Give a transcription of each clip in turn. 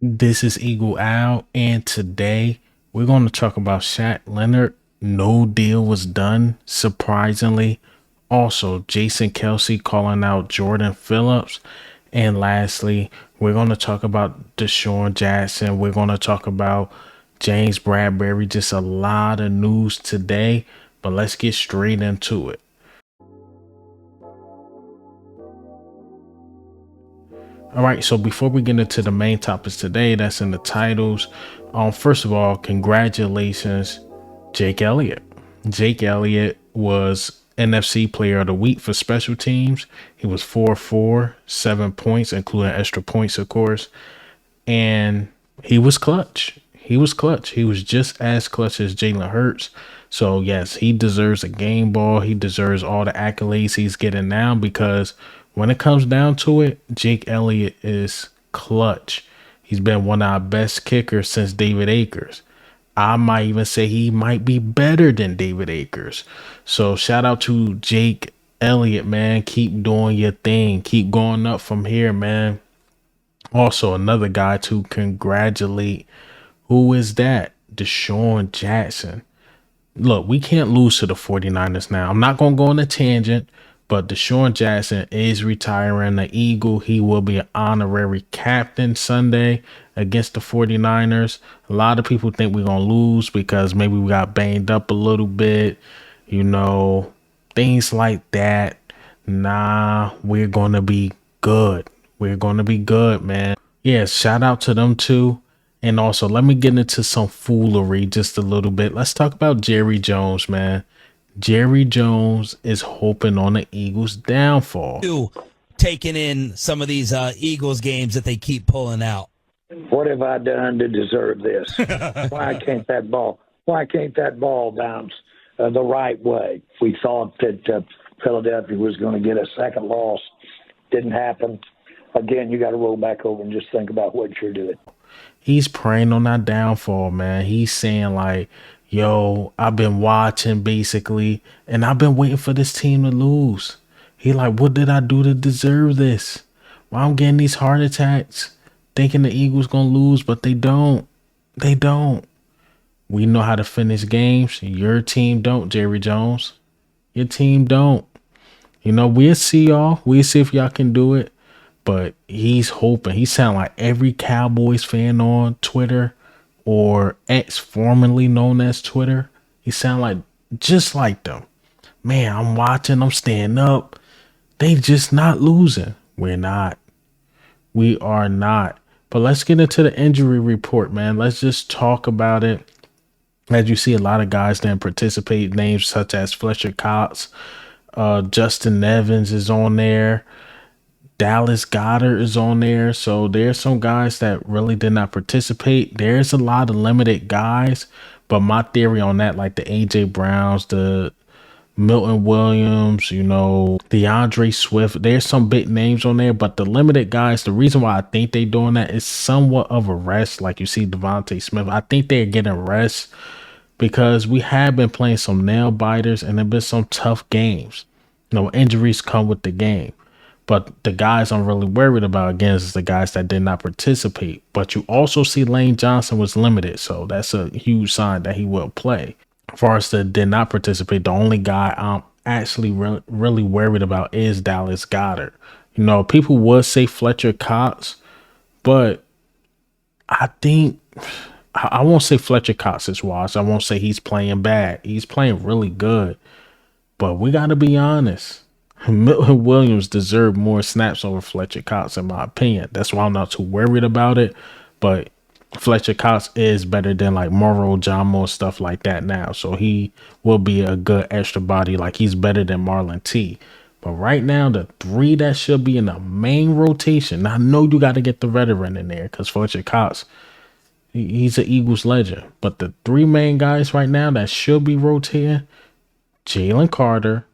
This is Eagle Owl, and today we're going to talk about Shaq Leonard. No deal was done, surprisingly. Also, Jason Kelce calling out Jordan Phillips. And lastly, we're going to talk about Deshaun Jackson. We're going to talk about James Bradberry. Just a lot of news today, but let's get straight into it. All right, so before we get into the main topics today, that's in the titles. First of all, congratulations, Jake Elliott. Jake Elliott was NFC Player of the Week for special teams. He was 4-4, 7 points, including extra points, of course, and he was clutch. He was clutch. He was just as clutch as Jalen Hurts. So yes, he deserves a game ball. He deserves all the accolades he's getting now because when it comes down to it, Jake Elliott is clutch. He's been one of our best kickers since David Akers. I might even say he might be better than David Akers. So shout out to Jake Elliott, man. Keep doing your thing. Keep going up from here, man. Also, another guy to congratulate. Who is that? Deshaun Jackson. Look, we can't lose to the 49ers now. I'm not going to go on a tangent, but Deshaun Jackson is retiring the Eagle. He will be an honorary captain Sunday against the 49ers. A lot of people think we're going to lose because maybe we got banged up a little bit, you know, things like that. Nah, we're going to be good. We're going to be good, man. Yeah, shout out to them too. And also, let me get into some foolery just a little bit. Let's talk about Jerry Jones, man. Jerry Jones is hoping on the Eagles' downfall. Taking in some of these Eagles games that they keep pulling out. What have I done to deserve this? Why can't that ball? Why can't that ball bounce the right way? We thought that Philadelphia was going to get a second loss. Didn't happen. Again, you got to roll back over and just think about what you're doing. He's preying on our downfall, man. He's saying like, yo, I've been watching basically, and I've been waiting for this team to lose. He like, what did I do to deserve this? Why I'm getting these heart attacks, thinking the Eagles gonna lose, but they don't. They don't. We know how to finish games. Your team don't, Jerry Jones. Your team don't. You know, we'll see y'all. We'll see if y'all can do it. But he's hoping. He sound like every Cowboys fan on Twitter or X, formerly known as Twitter. He sound like just like them. Man, I'm watching. I'm staying up. They just not losing. We're not. We are not. But let's get into the injury report, man. Let's just talk about it. As you see, a lot of guys didn't participate. Names such as Fletcher Cox, Justin Evans is on there. Dallas Goedert is on there. So there's some guys that really did not participate. There's a lot of limited guys. But my theory on that, like the AJ Browns, the Milton Williams, you know, DeAndre Swift, there's some big names on there. But the limited guys, the reason why I think they're doing that is somewhat of a rest. Like you see Devontae Smith. I think they're getting rest because we have been playing some nail biters and there have been some tough games. You know, injuries come with the game. But the guys I'm really worried about, again, is the guys that did not participate. But you also see Lane Johnson was limited. So that's a huge sign that he will play. As far as the did not participate, the only guy I'm actually really worried about is Dallas Goedert. You know, people would say Fletcher Cox, but I think I won't say Fletcher Cox is washed. I won't say he's playing bad. He's playing really good. But we got to be honest. Milton Williams deserved more snaps over Fletcher Cox, in my opinion. That's why I'm not too worried about it. But Fletcher Cox is better than like Morrow, Jamo, and stuff like that now. So he will be a good extra body. Like he's better than Marlon T. But right now, the three that should be in the main rotation. Now, I know you got to get the veteran in there because Fletcher Cox, he's an Eagles legend. But the three main guys right now that should be rotating, Jalen Carter,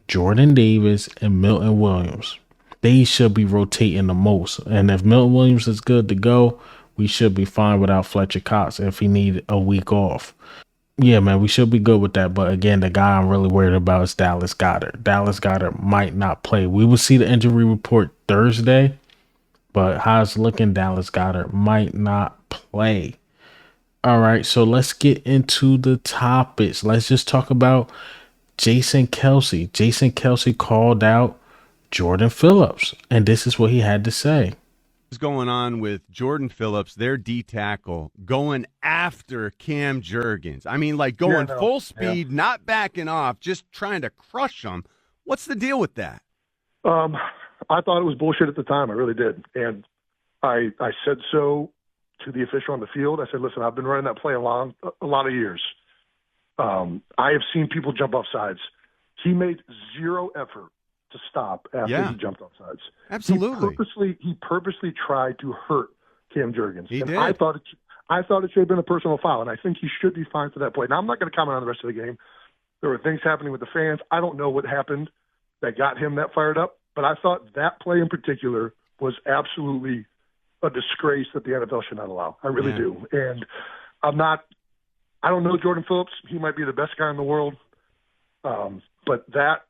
Jordan Davis, and Milton Williams. They should be rotating the most. And if Milton Williams is good to go, we should be fine without Fletcher Cox if he need a week off. Yeah, man, we should be good with that. But again, the guy I'm really worried about is Dallas Goedert. Dallas Goedert might not play. We will see the injury report Thursday. But how it's looking, Dallas Goedert might not play. All right, so let's get into the topics. Let's just talk about Jason Kelce. Jason Kelce called out Jordan Phillips, and this is what he had to say. What's going on with Jordan Phillips, their D tackle, going after Cam Jurgens? I mean, like going full speed, not backing off, just trying to crush him. What's the deal with that? I thought it was bullshit at the time. I really did. And I said so to the official on the field. I said, listen, I've been running that play a lot of years. I have seen people jump off sides. He made zero effort to stop after he jumped off sides. Absolutely. He purposely tried to hurt Cam Jurgens. He did. I thought it should have been a personal foul, and I think he should be fined for that play. Now, I'm not going to comment on the rest of the game. There were things happening with the fans. I don't know what happened that got him that fired up, but I thought that play in particular was absolutely a disgrace that the NFL should not allow. I really do. And I don't know Jordan Phillips. He might be the best guy in the world. But that,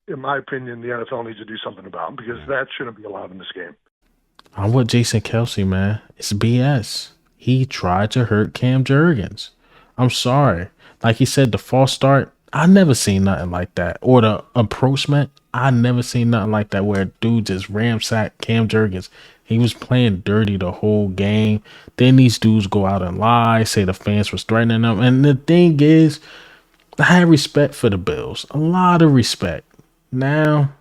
in my opinion, the NFL needs to do something about, because that shouldn't be allowed in this game. I'm with Jason Kelce, man. It's BS. He tried to hurt Cam Jurgens. I'm sorry. Like he said, the false start, I never seen nothing like that. Or the approachment, I never seen nothing like that where a dude just ramsacked Cam Jurgens. He was playing dirty the whole game. Then these dudes go out and lie, say the fans was threatening them. And the thing is, I had respect for the Bills. A lot of respect. Now,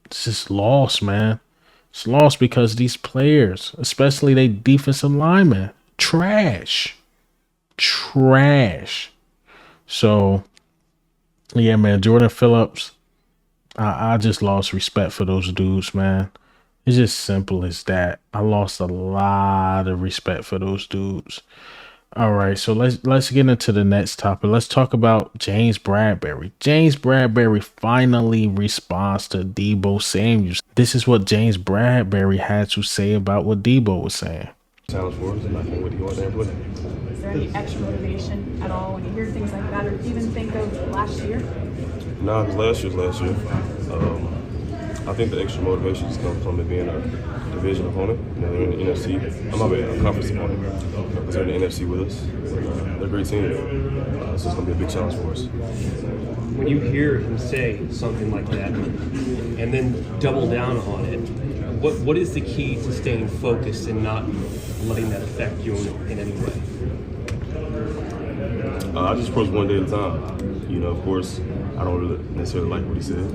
it's just lost, man. It's lost because these players, especially they defensive linemen, trash. So, yeah, man, Jordan Phillips, I just lost respect for those dudes, man. It's just simple as that. I lost a lot of respect for those dudes. All right, so let's get into the next topic. Let's talk about James Bradberry. James Bradberry finally responds to Deebo Samuel. This is what James Bradberry had to say about what Deebo was saying. Challenge for us, and I can't wait to go out there and play. Is there any extra motivation at all when you hear things like that, or even think of last year? No, because last year. I think the extra motivation just comes from it being a division opponent. You know, they're in the NFC. I'm not a conference opponent, because they're in the NFC with us. They're a great team. So it's going to be a big challenge for us. When you hear him say something like that and then double down on it, what is the key to staying focused and not letting that affect you in any way? I just approach one day at a time. You know, of course, I don't really necessarily like what he said.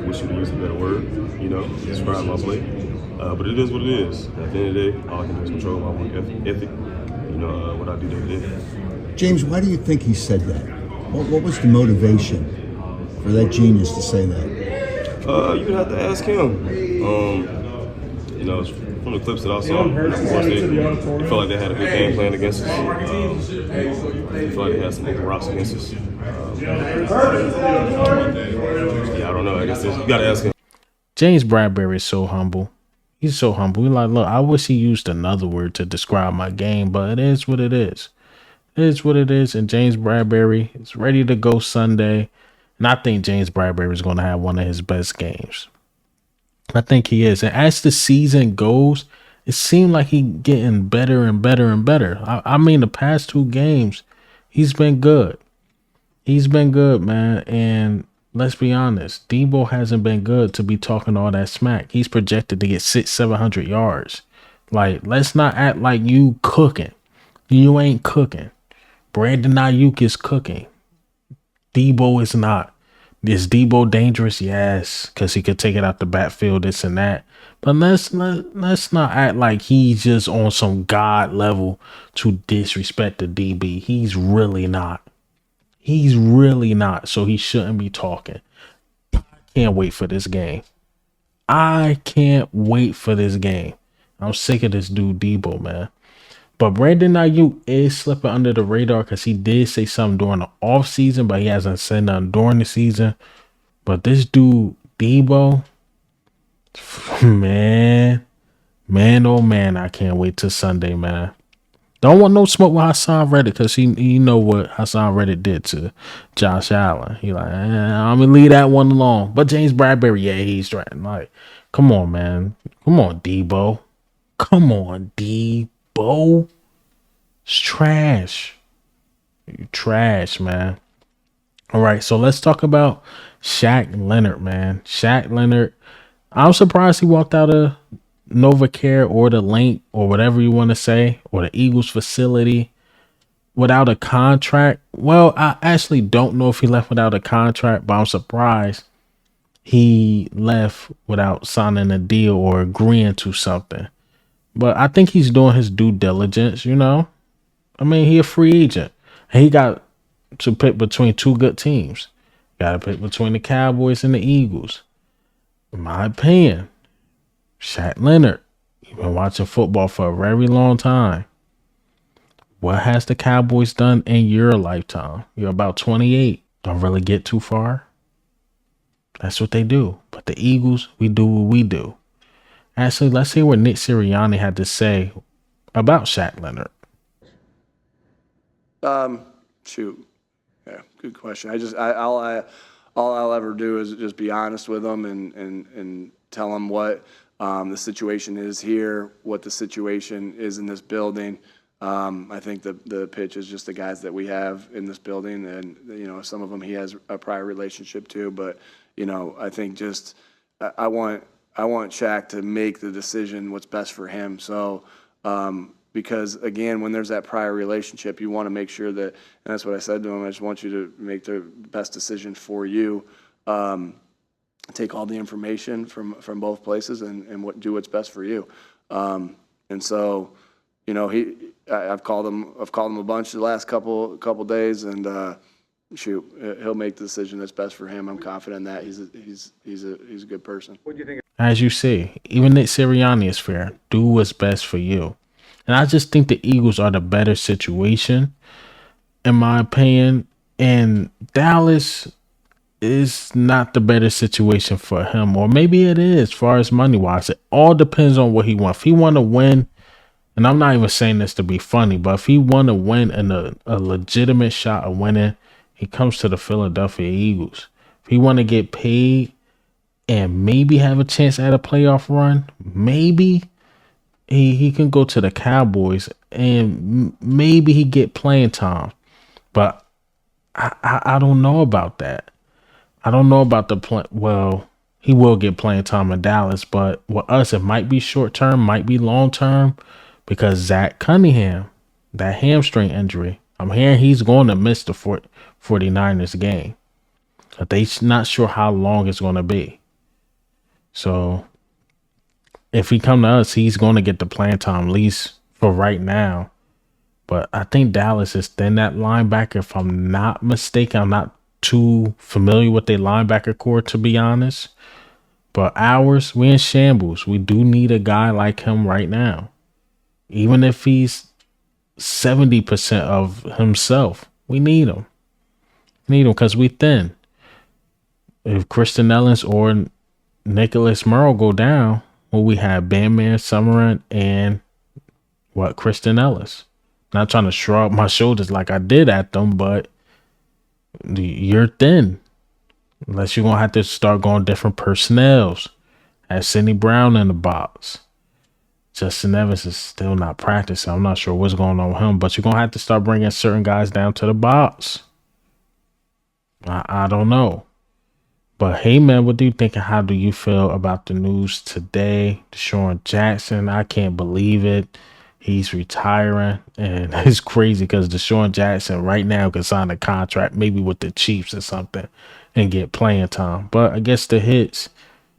Wish he would use a better word, you know, to describe my play. But it is what it is. At the end of the day, all I can do is control my work ethic, you know, what I do day to day. James, why do you think he said that? What was the motivation for that genius to say that? You would have to ask him. You know, from the clips that I saw, of course, they felt like they had a good game plan against us. They felt like they had some open rocks against us. Yeah, I don't know. I guess you got to ask him. James Bradberry is so humble. He's so humble. He's like, look, I wish he used another word to describe my game, but it is what it is. It is what it is, and James Bradberry is ready to go Sunday. And I think James Bradberry is going to have one of his best games. I think he is. And as the season goes, it seemed like he's getting better and better and better. I mean, the past 2 games, he's been good. He's been good, man. And let's be honest, Deebo hasn't been good to be talking all that smack. He's projected to get 600-700 yards. Like, let's not act like you cooking. You ain't cooking. Brandon Ayuk is cooking. Deebo is not. Is Deebo dangerous? Yes, because he could take it out the backfield, this and that. But let's not act like he's just on some God level to disrespect the DB. He's really not. He's really not. So he shouldn't be talking. Can't wait for this game. I can't wait for this game. I'm sick of this dude Deebo, man. But Brandon Ayuk is slipping under the radar because he did say something during the offseason, but he hasn't said nothing during the season. But this dude, Deebo, man, oh man, I can't wait till Sunday, man. Don't want no smoke with Hassan Reddick because he know what Hassan Reddick did to Josh Allen. He like, I'm going to leave that one alone. But James Bradberry, yeah, he's trying. Like, come on, man. Come on, Deebo. Come on, Deebo. It's trash. You trash, man. All right, so let's talk about Shaq Leonard, man. Shaq Leonard, I'm surprised he walked out of NovaCare or the Link or whatever you want to say, or the Eagles facility without a contract. Well, I actually don't know if he left without a contract, but I'm surprised he left without signing a deal or agreeing to something. But I think he's doing his due diligence, you know. I mean, he a free agent. He got to pick between two good teams. Got to pick between the Cowboys and the Eagles. In my opinion, Shaq Leonard, you've been watching football for a very long time. What has the Cowboys done in your lifetime? You're about 28. Don't really get too far. That's what they do. But the Eagles, we do what we do. Actually, let's hear what Nick Sirianni had to say about Shaq Leonard. Shoot. Yeah, good question. All I'll ever do is just be honest with them and tell them what the situation is here, what the situation is in this building. I think the pitch is just the guys that we have in this building, and you know, some of them he has a prior relationship to, but you know, I think just I want Shaq to make the decision what's best for him. So. Because again, when there's that prior relationship, you want to make sure that, and that's what I said to him, I just want you to make the best decision for you. Take all the information from both places and do what's best for you. And so, you know, I've called him a bunch the last couple days, and he'll make the decision that's best for him. I'm confident in that he's a good person. What do you think? As you see, even Nick Sirianni is fair. Do what's best for you. And I just think the Eagles are the better situation, in my opinion. And Dallas is not the better situation for him. Or maybe it is, as far as money-wise. It all depends on what he wants. If he want to win, and I'm not even saying this to be funny, but if he want to win in a legitimate shot of winning, he comes to the Philadelphia Eagles. If he want to get paid and maybe have a chance at a playoff run, maybe he can go to the Cowboys and maybe he get playing time. But I don't know about that. I don't know about the play. Well, he will get playing time in Dallas, but with us, it might be short term, might be long term, because Zach Cunningham, that hamstring injury, I'm hearing he's going to miss the 49ers game. But they're not sure how long it's going to be. So if he come to us, he's going to get the playing time, at least for right now. But I think Dallas is thin that linebacker, if I'm not mistaken. I'm not too familiar with their linebacker core, to be honest. But ours, we in shambles. We do need a guy like him right now. Even if he's 70% of himself, we need him. We need him because we thin. If Kristen Ellis or Nicholas Merle go down, well, we have Bandman Summerlin and Kristen Ellis. Not trying to shrug my shoulders like I did at them, but you're thin. Unless you're going to have to start going different personnels. Have Sidney Brown in the box. Justin Evans is still not practicing. I'm not sure what's going on with him, but you're going to have to start bringing certain guys down to the box. I don't know. But hey, man, what do you think and how do you feel about the news today? Deshaun Jackson, I can't believe it. He's retiring, and it's crazy because Deshaun Jackson right now could sign a contract maybe with the Chiefs or something and get playing time. But I guess the hits,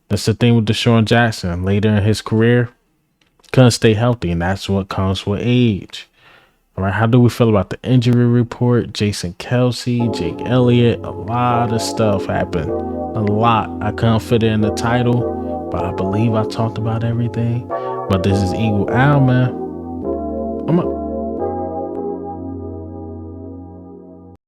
that's the thing with Deshaun Jackson. Later in his career, couldn't stay healthy, and that's what comes with age. All right, how do we feel about the injury report? Jason Kelce, Jake Elliott, a lot of stuff happened. A lot. I couldn't fit it in the title, but I believe I talked about everything. But this is Eagle Al, man. I'm up.